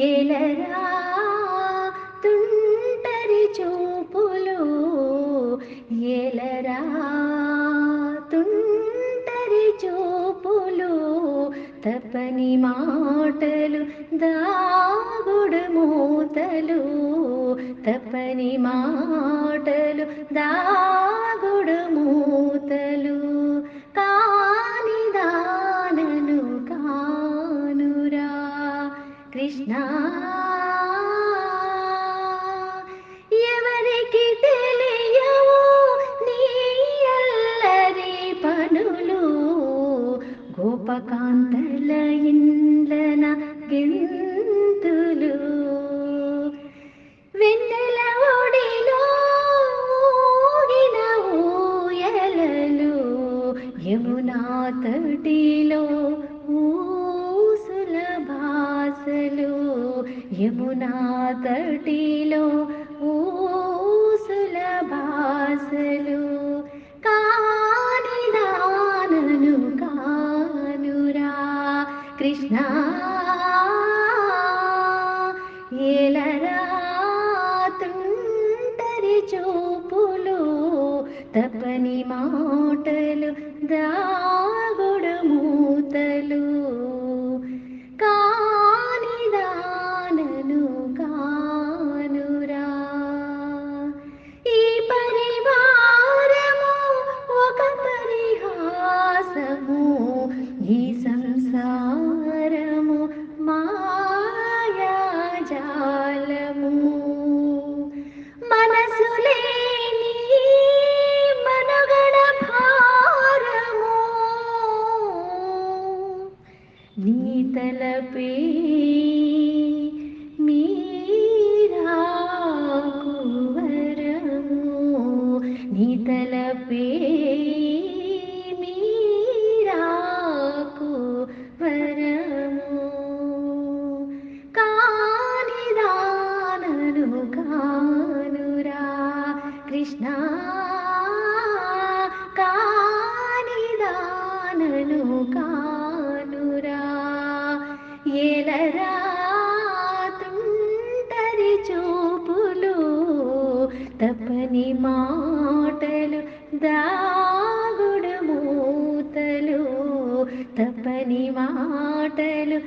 ఏలరా తుంటరి చూపులు, ఏలరా తుంటరి చూపులు, తపని మాటలు దాగుడు మూతలు, తపని మాటలు దాగుడు మూతలు, కాని దానను కానురా కృష్ణ. ఎవరికి తెలియవు నీ అల్లరి పనులు, గోపకాంతల ఇండ్లన గింతులు, వెన్నెల ఒడిలో ఊగిన ఊయలలు, యమునా తటిలో ఊసుల భాసలు, యమునా తటిలో ఊసుల భాసలు, కాని దానను కానురా కృష్ణ. ఏలరా తుంటరి చూపులు, తపని మాటలు దాగుడు మూతలు, కాని దానను కానురా. ఈ పరివారము ఒక పరిహాసము, ఈ సంసారము మాయాజాలము, మనసు లేని మనుగడ భారము, నీ తలపే మీరాకు వరము, నీ తలపే మీరాకు వరము, కాని దానను కానురా కృష్ణ. కాని దానను కానురా. ఏలరా తుంటరి చూపులు, తపని మాటలు దాగుడు మూతలు, తపని మాటలు